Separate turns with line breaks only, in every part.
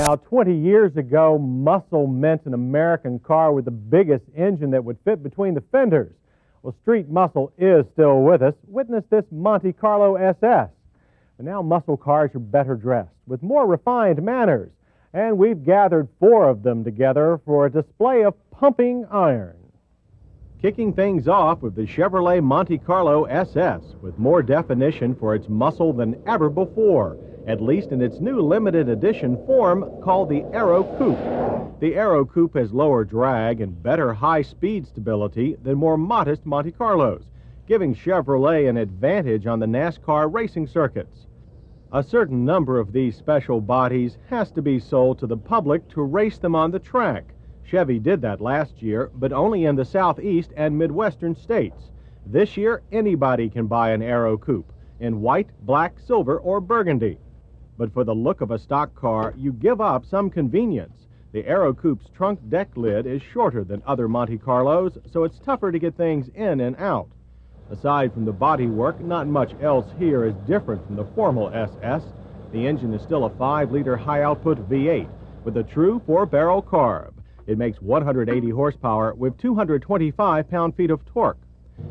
Now, 20 years ago, muscle meant an American car with the biggest engine that would fit between the fenders. Well, street muscle is still with us. Witness this Monte Carlo SS. But now muscle cars are better dressed, with more refined manners. And we've gathered 4 of them together for a display of pumping iron. Kicking things off with the Chevrolet Monte Carlo SS, with more definition for its muscle than ever before, at least in its new limited edition form called the Aero Coupe. The Aero Coupe has lower drag and better high-speed stability than more modest Monte Carlos, giving Chevrolet an advantage on the NASCAR racing circuits. A certain number of these special bodies has to be sold to the public to race them on the track. Chevy did that last year, but only in the southeast and midwestern states. This year, anybody can buy an Aero Coupe in white, black, silver, or burgundy. But for the look of a stock car, you give up some convenience. The Aero Coupe's trunk deck lid is shorter than other Monte Carlos, so it's tougher to get things in and out. Aside from the bodywork, not much else here is different from the formal SS. The engine is still a 5-liter high-output V8 with a true 4-barrel carb. It makes 180 horsepower with 225 pound-feet of torque,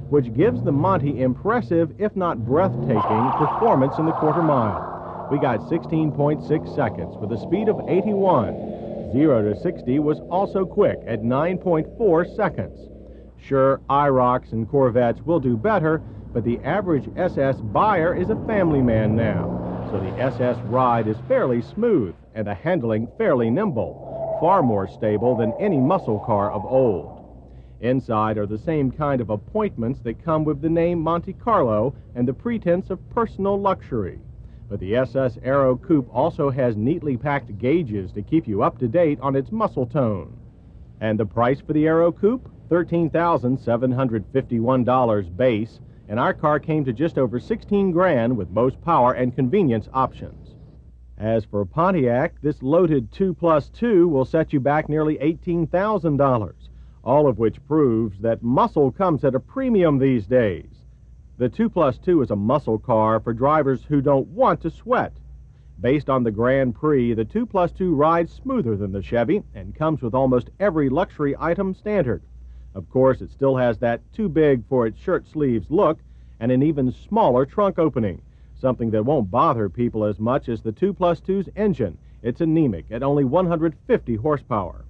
which gives the Monte impressive, if not breathtaking, performance in the quarter mile. We got 16.6 seconds with a speed of 81. 0 to 60 was also quick at 9.4 seconds. Sure, IROCs and Corvettes will do better, but the average SS buyer is a family man now, so the SS ride is fairly smooth and the handling fairly nimble, far more stable than any muscle car of old. Inside are the same kind of appointments that come with the name Monte Carlo and the pretense of personal luxury. But the SS Aero Coupe also has neatly packed gauges to keep you up to date on its muscle tone. And the price for the Aero Coupe? $13,751 base, and our car came to just over 16 grand with most power and convenience options. As for Pontiac, this loaded 2+2 will set you back nearly $18,000, all of which proves that muscle comes at a premium these days. The 2+2 is a muscle car for drivers who don't want to sweat. Based on the Grand Prix, the 2+2 rides smoother than the Chevy and comes with almost every luxury item standard. Of course, it still has that too big for its shirt sleeves look and an even smaller trunk opening, something that won't bother people as much as the 2+2's engine. It's anemic at only 150 horsepower.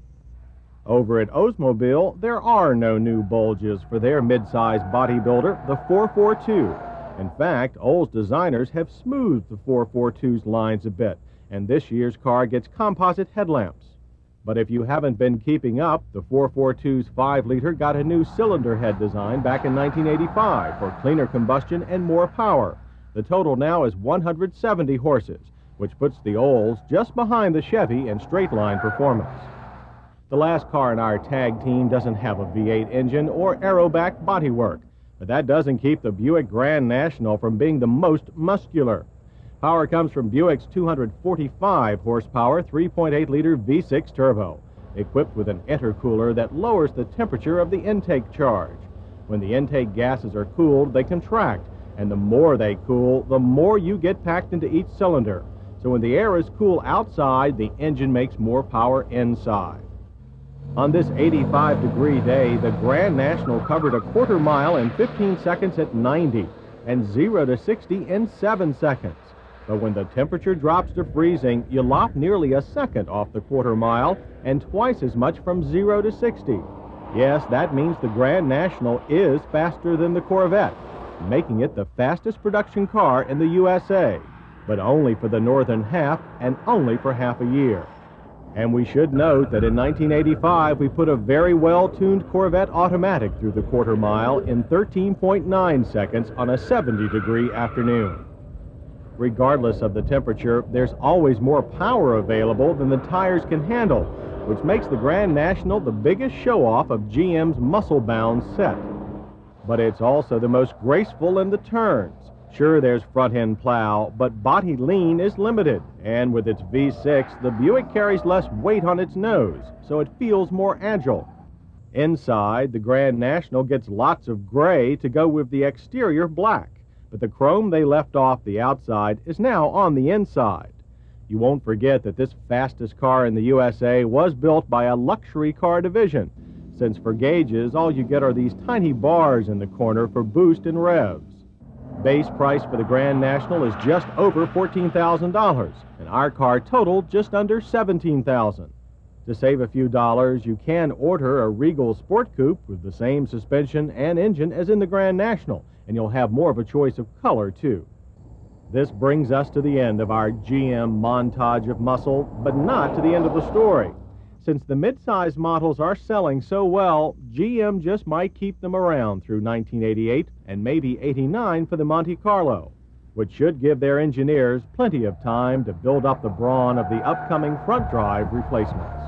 Over at Oldsmobile, there are no new bulges for their mid-size bodybuilder, the 442. In fact, Olds designers have smoothed the 442's lines a bit, and this year's car gets composite headlamps. But if you haven't been keeping up, the 442's 5-liter got a new cylinder head design back in 1985 for cleaner combustion and more power. The total now is 170 horses, which puts the Olds just behind the Chevy in straight-line performance. The last car in our tag team doesn't have a V8 engine or aeroback bodywork, but that doesn't keep the Buick Grand National from being the most muscular. Power comes from Buick's 245 horsepower 3.8-liter V6 turbo, equipped with an intercooler that lowers the temperature of the intake charge. When the intake gases are cooled, they contract, and the more they cool, the more you get packed into each cylinder. So when the air is cool outside, the engine makes more power inside. On this 85-degree day, the Grand National covered a quarter mile in 15 seconds at 90 and 0 to 60 in 7 seconds. But when the temperature drops to freezing, you lop nearly a second off the quarter mile and twice as much from 0 to 60. Yes, that means the Grand National is faster than the Corvette, making it the fastest production car in the USA, but only for the northern half and only for half a year. And we should note that in 1985, we put a very well-tuned Corvette automatic through the quarter mile in 13.9 seconds on a 70-degree afternoon. Regardless of the temperature, there's always more power available than the tires can handle, which makes the Grand National the biggest show-off of GM's muscle-bound set. But it's also the most graceful in the turns. Sure, there's front-end plow, but body lean is limited, and with its V6, the Buick carries less weight on its nose, so it feels more agile. Inside, the Grand National gets lots of gray to go with the exterior black, but the chrome they left off the outside is now on the inside. You won't forget that this fastest car in the USA was built by a luxury car division, since for gauges, all you get are these tiny bars in the corner for boost and revs. Base price for the Grand National is just over $14,000, and our car totaled just under $17,000. To save a few dollars, you can order a Regal Sport Coupe with the same suspension and engine as in the Grand National, and you'll have more of a choice of color, too. This brings us to the end of our GM montage of muscle, but not to the end of the story. Since the midsize models are selling so well, GM just might keep them around through 1988 and maybe 89 for the Monte Carlo, which should give their engineers plenty of time to build up the brawn of the upcoming front drive replacement.